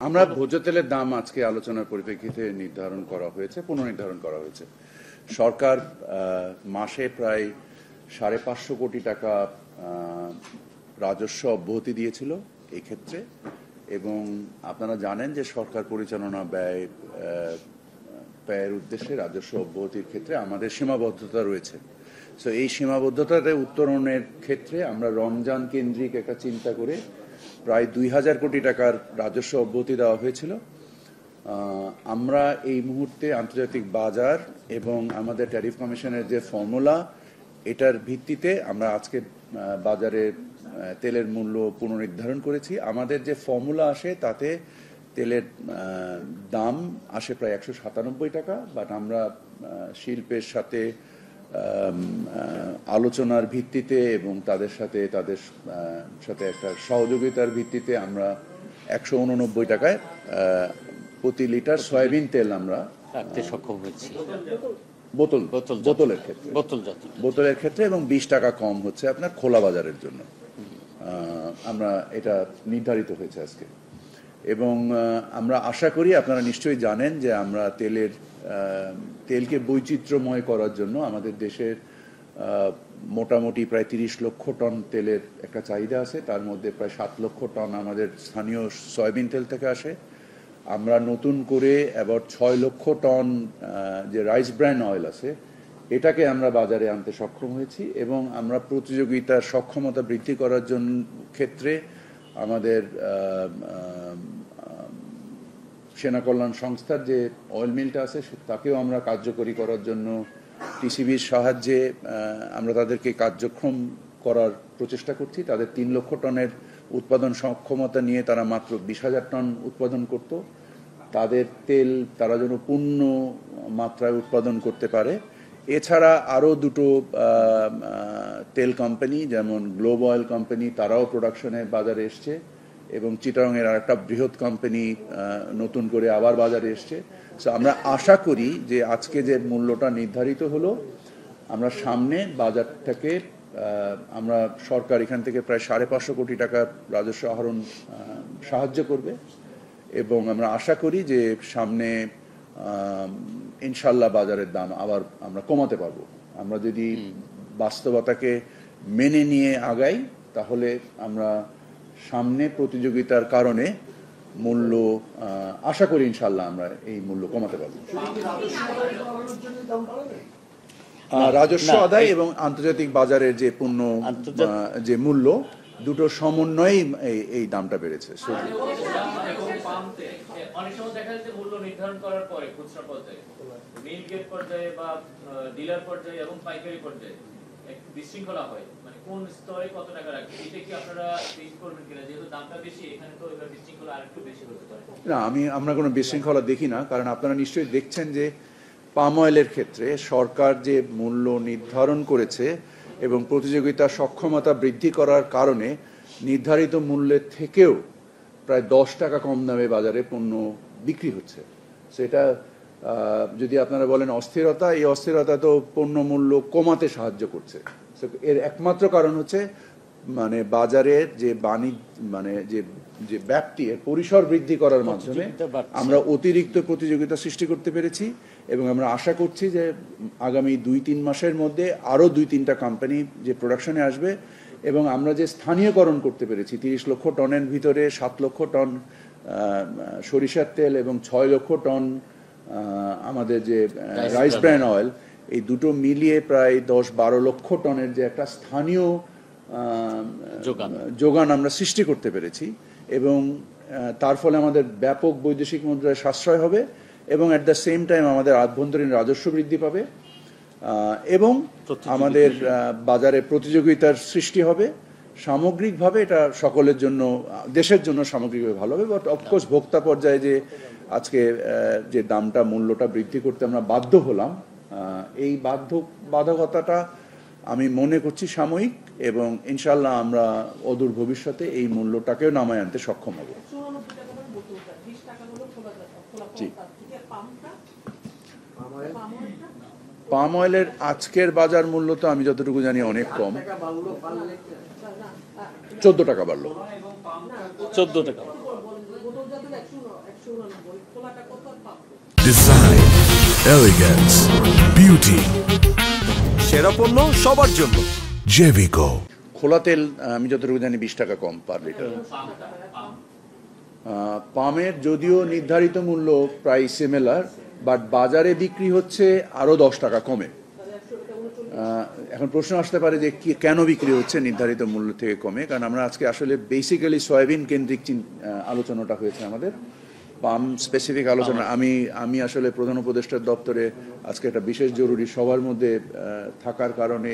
আমরা ভোজ্য তেলের দাম আজকে আলোচনার পরিপ্রেক্ষিতে পুনর্নির্ধারণ করা হয়েছে। সরকার মাসে প্রায় 550 কোটি টাকা রাজস্ব অব্যাহতি দিয়েছিল এই ক্ষেত্রে, এবং আপনারা জানেন যে সরকার পরিচালনা ব্যয়ের উদ্দেশ্যে রাজস্ব অব্যাহতির ক্ষেত্রে আমাদের সীমাবদ্ধতা রয়েছে। সো এই সীমাবদ্ধতাতে উত্তরণের ক্ষেত্রে আমরা রমজান কেন্দ্রিক একটা চিন্তা করে প্রায় 2000 কোটি টাকার রাজস্ব অব্যাহতি দেওয়া হয়েছিল। আমরা এই মুহূর্তে আন্তর্জাতিক বাজার এবং আমাদের ট্যারিফ কমিশনের যে ফর্মুলা, এটার ভিত্তিতে আমরা আজকে বাজারে তেলের মূল্য পুনর্নির্ধারণ করেছি। আমাদের যে ফর্মুলা আসে তাতে তেলের দাম আসে প্রায় 197 টাকা, বাট আমরা শিল্পের সাথে আলোচনার ভিত্তিতে এবং তাদের সাথে একটা সহযোগিতার ভিত্তিতে আমরা 189 টাকায় প্রতি লিটার সয়াবিন তেল আমরা রাখতে সক্ষম হয়েছি। বোতলের ক্ষেত্রে এবং 20 টাকা কম হচ্ছে আপনার খোলা বাজারের জন্য। আমরা এটা নির্ধারিত হয়েছে আজকে, এবং আমরা আশা করি আপনারা নিশ্চয়ই জানেন যে আমরা তেলকে বৈচিত্র্যময় করার জন্য আমাদের দেশের মোটামুটি প্রায় 30 লক্ষ টন তেলের একটা চাহিদা আছে। তার মধ্যে প্রায় 7 লক্ষ টন আমাদের স্থানীয় সয়াবিন তেল থেকে আসে। আমরা নতুন করে আবার 6 লক্ষ টন যে রাইস ব্র্যান্ড অয়েল আছে, এটাকে আমরা বাজারে আনতে সক্ষম হয়েছি, এবং আমরা প্রতিযোগিতার সক্ষমতা বৃদ্ধি করার জন্য ক্ষেত্রে আমাদের সেনা কল্যাণ সংস্থার যে অয়েল মিলটা আছে তাকেও আমরা কার্যকরী করার জন্য টিসিবির সাহায্যে আমরা তাদেরকে কার্যক্ষম করার প্রচেষ্টা করছি। তাদের 3 লক্ষ টনের উৎপাদন সক্ষমতা নিয়ে তারা মাত্র 20,000 টন উৎপাদন করত। তাদের তেল তারা যেন পূর্ণ মাত্রায় উৎপাদন করতে পারে। এছাড়া আরও দুটো তেল কোম্পানি যেমন গ্লোব অয়েল কোম্পানি, তারাও প্রোডাকশনে বাজারে এসছে, এবং চিটাগংয়ের আর একটা বৃহৎ কোম্পানি নতুন করে আবার বাজারে এসছে। সো আমরা আশা করি যে আজকে যে মূল্যটা নির্ধারিত হলো, আমরা সামনে বাজারটাকে আমরা সরকার এখান থেকে প্রায় 550 কোটি টাকার রাজস্ব আহরণ সাহায্য করবে, এবং আমরা আশা করি যে সামনে ইনশাল্লাহ বাজারের দাম আবার আমরা কমাতে পারবো। আমরা যদি বাস্তবতাকে মেনে নিয়ে আগাই, তাহলে আমরা সামনে প্রতিযোগিতার কারণে মূল্য আশা করি ইনশাল্লাহ আমরা এই মূল্য কমাতে পারবো। রাজস্ব আদায় এবং আন্তর্জাতিক বাজারের যে যে মূল্য, দুটো সমন্বয়েই এই দামটা বেড়েছে। অনেক সময় দেখা যাচ্ছে মূল্য নির্ধারণ করার পরে খুচরা পর্যায়ে, মিল গেট পর্যায়ে বা ডিলার পর্যায়ে এবং পাইকারি পর্যায়ে একটু বিশৃঙ্খলা হয়, মানে কোন স্তরে কত টাকা রাখবে, এটা কি আপনারা চেঞ্জ করবেন কিনা? যেহেতু দামটা বেশি, এখানে তো এবার বিশৃঙ্খলা আরেকটু বেশি হতে পারে। না, আমরা কোনো বিশৃঙ্খলা দেখি না, কারণ আপনারা নিশ্চয়ই দেখছেন যে পাম অয়েলের ক্ষেত্রে সরকার যে মূল্য নির্ধারণ করেছে এবং প্রতিযোগিতার সক্ষমতা বৃদ্ধি করার কারণে নির্ধারিত মূল্যের থেকেও প্রায় 10 টাকা কম দামে বাজারে পণ্য বিক্রি হচ্ছে। সেটা যদি আপনারা বলেন অস্থিরতা, এই অস্থিরতা তো পণ্য মূল্য কমাতে সাহায্য করছে। এর একমাত্র কারণ হচ্ছে মানে বাজারের যে যে ব্যাপ্তি, এর পরিসর বৃদ্ধি করার মাধ্যমে আমরা অতিরিক্ত প্রতিযোগিতা সৃষ্টি করতে পেরেছি, এবং আমরা আশা করছি যে আগামী 2-3 মাসের মধ্যে আরও 2-3টা কোম্পানি যে প্রোডাকশনে আসবে, এবং আমরা যে স্থানীয়করণ করতে পেরেছি 30 লক্ষ টনের ভিতরে 7 লক্ষ টন সরিষার তেল এবং 6 লক্ষ টন আমাদের যে রাইস ব্র্যান্ড অয়েল, এই দুটো মিলিয়ে প্রায় 10-12 লক্ষ টনের যে একটা স্থানীয় যোগান আমরা সৃষ্টি করতে পেরেছি, এবং তার ফলে আমাদের ব্যাপক বৈদেশিক মুদ্রায় সাশ্রয় হবে, এবং অ্যাট দ্য সেম টাইম আমাদের আভ্যন্তরীণ রাজস্ব বৃদ্ধি পাবে, এবং আমাদের বাজারে প্রতিযোগিতার সৃষ্টি হবে। সামগ্রিকভাবে এটা সকলের জন্য, দেশের জন্য সামগ্রিকভাবে ভালো হবে। বাট অফকোর্স ভোক্তা পর্যায়ে যে আজকে যে দামটা, মূল্যটা বৃদ্ধি করতে আমরা বাধ্য হলাম, এই বাধ্যকতাটা আমি মনে করছি সাময়িক, এবং ইনশাল্লাহ আমরা অদূর ভবিষ্যতে এই মূল্যটাকেও নামায় আনতে সক্ষম হব। পাম অয়েলের আজকের বাজার মূল্য তো আমি যতটুকু জানি অনেক কম, 14 টাকা বাড়লো। 14 টাকা। Design, elegance, beauty. সেরা পণ্য সবার জন্য। Jevico. খোলা তেল আমি যতটুকু জানি 20 টাকা কম পার লিটার। পামের যদিও নির্ধারিত মূল্য প্রায় সিমিলার, বাট বাজারে বিক্রি হচ্ছে আরো 10 টাকা কমে। এখন প্রশ্ন আসতে পারে যে কেন বিক্রি হচ্ছে নির্ধারিত মূল্য থেকে কমে, কারণ আমরা আজকে আসলে বেসিক্যালি সয়াবিন কেন্দ্রিক আলোচনাটা হয়েছে আমাদের, পাম স্পেসিফিক আলোচনা। আমি আসলে প্রধান উপদেষ্টার দপ্তরে আজকে একটা বিশেষ জরুরি সভার মধ্যে থাকার কারণে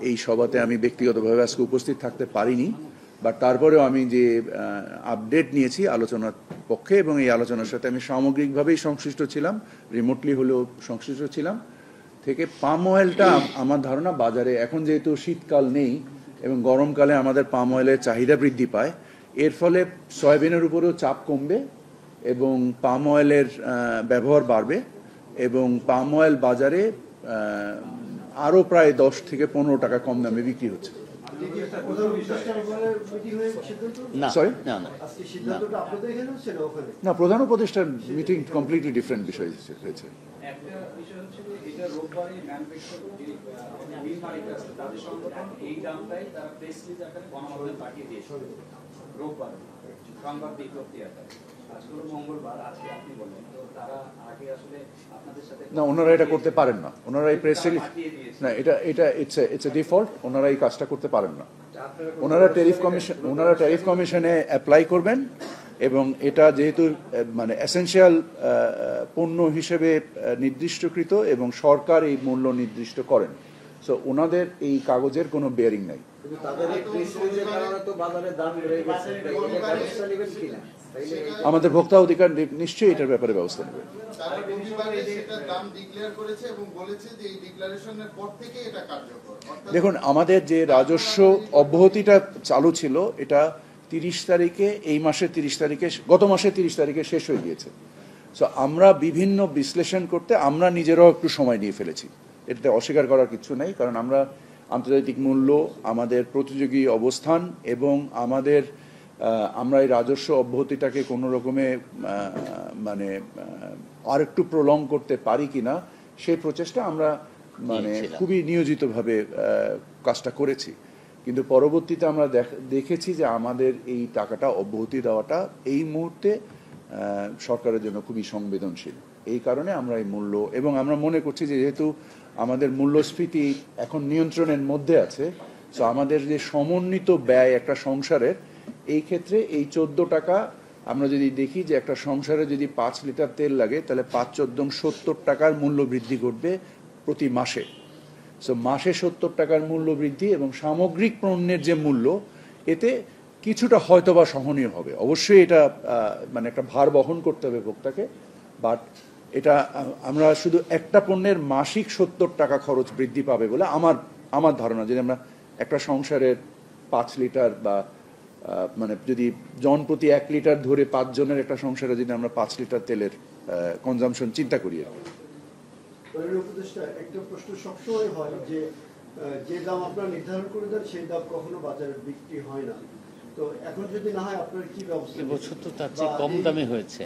এই সভাতে আমি ব্যক্তিগতভাবে আজকে উপস্থিত থাকতে পারিনি, বাট তারপরেও আমি যে আপডেট নিয়েছি আলোচনার পক্ষে, এবং এই আলোচনার সাথে আমি সামগ্রিকভাবেই সংশ্লিষ্ট ছিলাম, রিমোটলি হলেও সংশ্লিষ্ট ছিলাম থেকে। পাম অয়েলটা আমার ধারণা বাজারে এখন যেহেতু শীতকাল নেই এবং গরমকালে আমাদের পাম অয়েলের চাহিদা বৃদ্ধি পায়, এর ফলে সয়াবিনের উপরেও চাপ কমবে এবং পাম অয়েলের ব্যবহার বাড়বে, এবং পাম অয়েল বাজারে আরও প্রায় 10 থেকে 15 টাকা কম দামে বিক্রি হচ্ছে। না, প্রধান উপদেষ্টার মিটিং কমপ্লিটলি ডিফারেন্ট বিষয় হয়েছে। একটা বিষয় হচ্ছে যে এটা রোববারই ম্যানুফ্যাকচার তাদের সংগঠন এই দামটাই তারা প্রেস রিলিজ আকারে গণমাধ্যমে পাঠিয়ে দিয়েছে রোববার সংবাদ বিজ্ঞপ্তি আকারে। আজকে হলো মঙ্গলবার, আজকে আপনি বললেন তো তারা আগে আসলে আপনাদের সাথে না, ওনারা এটা করতে পারেন না, ওনারা এই প্রেস রিলিজ না, এটা ইটস এ ডিফল্ট, ওনারা এই কাজটা করতে পারেন না। ওনারা ট্যারিফ কমিশনে অ্যাপ্লাই করবেন, এবং এটা যেহেতু মানে এসেনশিয়াল পণ্য হিসেবে নির্দিষ্টকৃত এবং সরকার এই মূল্য নির্দিষ্ট করেন, সো ওনাদের এই কাগজের কোনো বেয়ারিং নাই। আমাদের ভোক্তা অধিকার নিশ্চয়ই এটার ব্যাপারে ব্যবস্থা নেবে। দেখুন, আমাদের যে রাজস্ব অব্যাহতিটা চালু ছিল এটা 30 তারিখে, এই মাসের 30 তারিখে, গত মাসের 30 তারিখে শেষ হয়ে গিয়েছে। সো আমরা বিভিন্ন বিশ্লেষণ করতে আমরা নিজেরাও একটু সময় নিয়ে ফেলেছি, এটাতে অস্বীকার করার কিছু নেই, কারণ আমরা আন্তর্জাতিক মূল্য, আমাদের প্রতিযোগী অবস্থান এবং আমরা এই রাজস্ব অব্যাহতিটাকে কোনো রকমে মানে আর একটু প্রলং করতে পারি কিনা সেই প্রচেষ্টা আমরা মানে খুবই নিয়োজিতভাবে কাজটা করেছি। কিন্তু পরবর্তীতে আমরা দেখেছি যে আমাদের এই টাকাটা অব্যাহতি দেওয়াটা এই মুহূর্তে সরকারের জন্য খুবই সংবেদনশীল। এই কারণে আমরা এই মূল্য, এবং আমরা মনে করছি যে যেহেতু আমাদের মূল্যস্ফীতি এখন নিয়ন্ত্রণের মধ্যে আছে, সো আমাদের যে সমন্বিত ব্যয় একটা সংসারের, এই ক্ষেত্রে এই 14 টাকা আমরা যদি দেখি যে একটা সংসারে যদি 5 লিটার তেল লাগে, তাহলে 5×14 70 টাকার মূল্য বৃদ্ধি ঘটবে প্রতি মাসে। সো মাসে 70 টাকার মূল্য বৃদ্ধি এবং সামগ্রিক পণ্যের যে মূল্য, এতে কিছুটা হয়তোবা সহনীয় হবে। অবশ্যই এটা মানে একটা ভার বহন করতে হবে ভোক্তাকে, বাট এটা আমরা শুধু একটা পণ্যের মাসিক 70 টাকা খরচ বৃদ্ধি পাবে বলে আমার ধারণা। যদি আমরা একটা সংসারের 5 লিটার বা মানে যদি জন প্রতি 1 লিটার ধরে 5 জনের একটা সংসারে যদি আমরা 5 লিটার তেলের কনজাম্পশন চিন্তা করি, একটা প্রশ্ন সবসময় হয় যে দাম আপনারা নির্ধারণ করে দেন সেই দাম কখনো বাজারে বিক্রি হয় না, তো এখন যদি না হয় আপনার কি ব্যবস্থা? এবছর তো তার চেয়ে কম দামে হয়েছে।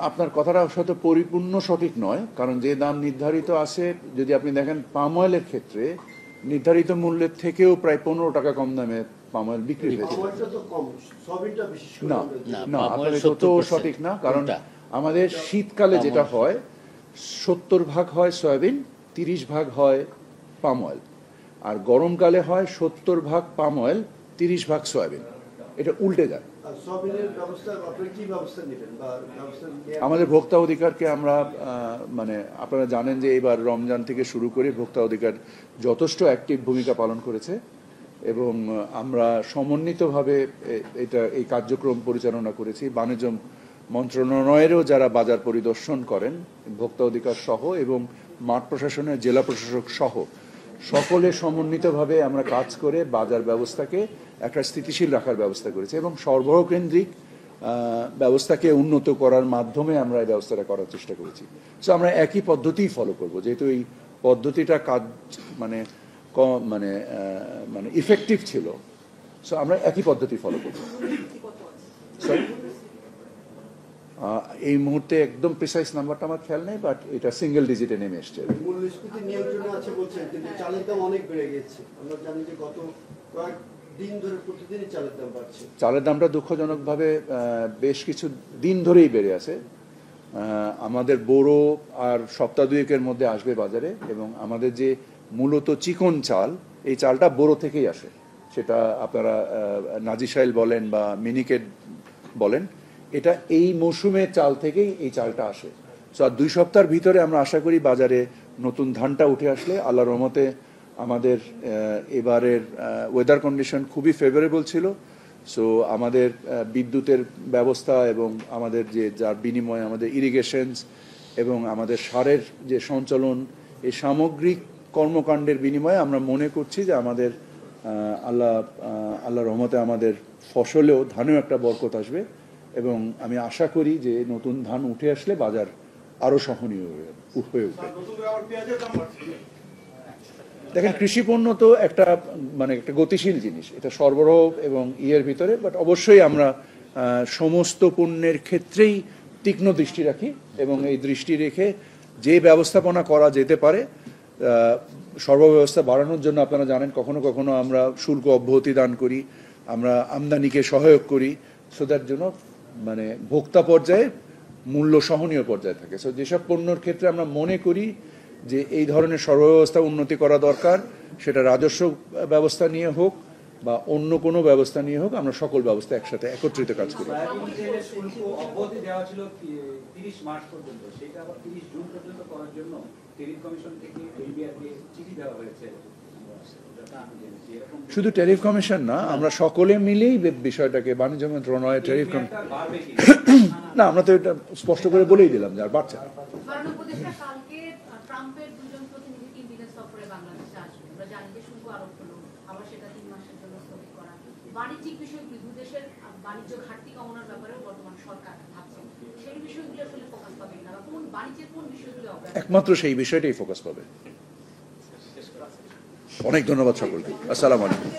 আপনার কথাটা হয়তো পরিপূর্ণ সঠিক নয়, কারণ যে দাম নির্ধারিত আছে, যদি আপনি দেখেন পাম অয়েলের ক্ষেত্রে নির্ধারিত মূল্যের থেকেও প্রায় 15 টাকা কম দামে পাম অয়েল বিক্রি হয়েছে। না, আপনার তো সঠিক না, কারণ আমাদের শীতকালে যেটা হয় 70 ভাগ হয় সয়াবিন, 30 ভাগ হয় পাম অয়েল, আর গরমকালে হয় 70 ভাগ পাম অয়েল, 30 ভাগ সয়াবিন। এটা উল্টে যায়। আমাদের ভোক্তা অধিকারকে আমরা মানে আপনারা জানেন যে এবার রমজান থেকে শুরু করে ভোক্তা অধিকার যথেষ্ট অ্যাক্টিভ ভূমিকা পালন করেছে, এবং আমরা সমন্বিতভাবে এই কার্যক্রম পরিচালনা করেছি। বাণিজ্য মন্ত্রণালয়েরও যারা বাজার পরিদর্শন করেন ভোক্তা অধিকার সহ, এবং মাঠ প্রশাসনের জেলা প্রশাসক সহ সকলে সমন্বিতভাবে আমরা কাজ করে বাজার ব্যবস্থাকে একটা স্থিতিশীল রাখার ব্যবস্থা করেছি, এবং সরবরাহ কেন্দ্রিক ব্যবস্থাকে উন্নত করার মাধ্যমে আমরা এই ব্যবস্থাটা করার চেষ্টা করেছি। সো আমরা একই পদ্ধতিই ফলো করব, যেহেতু এই পদ্ধতিটা কাজ মানে মানে মানে ইফেক্টিভ ছিল, সো আমরা একই পদ্ধতি ফলো করব। এই মুহূর্তে একদম প্রিসাইজ নাম্বারটা আমার খেয়াল নেই, বাট এটা সিঙ্গেল ডিজিটে নেমে এসছে। মূল্যস্ফীতি নিয়ন্ত্রণে আছে বলছেন, কিন্তু চালের দাম অনেক বেড়ে গেছে। আমরা জানি যে গত কয়েক দিন ধরে প্রতিদিনই চালের দাম বাড়ছে। চালের দামটা দুঃখজনকভাবে বেশ কিছু দিন ধরেই বেড়ে আছে। আমাদের বোরো আর সপ্তাহ দুয়েকের মধ্যে আসবে বাজারে, এবং আমাদের যে মূলত চিকন চাল, এই চালটা বোরো থেকেই আসে। সেটা আপনারা নাজিসাইল বলেন বা মিনিকেট বলেন, এটা এই মৌসুমের চাল থেকেই এই চালটা আসে। সো আর 2 সপ্তাহের ভিতরে আমরা আশা করি বাজারে নতুন ধানটা উঠে আসলে, আল্লাহর রহমতে আমাদের এবারের ওয়েদার কন্ডিশন খুবই ফেভারেবল ছিল। সো আমাদের বিদ্যুতের ব্যবস্থা এবং আমাদের যে যার বিনিময়ে আমাদের ইরিগেশনস এবং আমাদের সারের যে সঞ্চালন, এই সামগ্রিক কর্মকাণ্ডের বিনিময়ে আমরা মনে করছি যে আমাদের আল্লাহর রহমতে আমাদের ফসলেও ধানেও একটা বরকত আসবে, এবং আমি আশা করি যে নতুন ধান উঠে আসলে বাজার আরও সহনীয় হয়ে উঠবে। দেখেন, কৃষি পণ্য তো একটা একটা গতিশীল জিনিস, এটা সরবরাহ এবং ইয়ের ভিতরে, বাট অবশ্যই আমরা সমস্ত পণ্যের ক্ষেত্রেই তীক্ষ্ণ দৃষ্টি রাখি, এবং এই দৃষ্টি রেখে যে ব্যবস্থাপনা করা যেতে পারে, সর্বব্যবস্থা বাড়ানোর জন্য আপনারা জানেন কখনো কখনো আমরা শুল্ক অব্যাহতি দান করি, আমরা আমদানিকে সহায়ক করি, সো দ্যাট জন্য ভোক্তা পর্যায়ে মূল্য সহনীয় পর্যায়ে থাকে। সো যেসব পণ্যর ক্ষেত্রে আমরা মনে করি যে এই ধরনের সর্বব্যবস্থা উন্নতি করা দরকার, সেটা রাজস্ব ব্যবস্থা নিয়ে হোক বা অন্য কোনো ব্যবস্থা নিয়ে হোক, আমরা সকল ব্যবস্থা একসাথে একত্রিত কাজ করি। শুল্ক অব্যাহতি দেওয়া ছিল 30 মার্চ পর্যন্ত, সেটা আবার 30 জুন পর্যন্ত করার জন্য ট্যারিফ কমিশন থেকে ইন্ডিয়াকে চিঠি দেওয়া হয়েছে। শুধু ট্যারিফ কমিশন না, আমরা সকলে মিলেই বিষয়টাকে বাণিজ্য মন্ত্রণালয় ট্যারিফ না, আমরা তো এটা স্পষ্ট করে বলেই দিলাম যে আর বাড়ছে না। ট্রাম্পের 2জন প্রতিনিধি 3 দিনের সফরে বাংলাদেশে আসবে। আমরা জানি যে শুল্ক আরোপ হলো, আবার সেটা 3 মাসের জন্য স্থগিত করা। বাণিজ্যিক বিষয়গুলি, দুদেশের বাণিজ্য ঘাটতি কমানোর ব্যাপারেও বর্তমান সরকার ভাবছে। সেই বিষয়গুলি আসলে ফোকাস পাবে না, কোন বাণিজ্যের কোন বিষয়গুলো একমাত্র সেই বিষয়টাই ফোকাস পাবে। অনেক ধন্যবাদ সকলকে। আসসালামু আলাইকুম।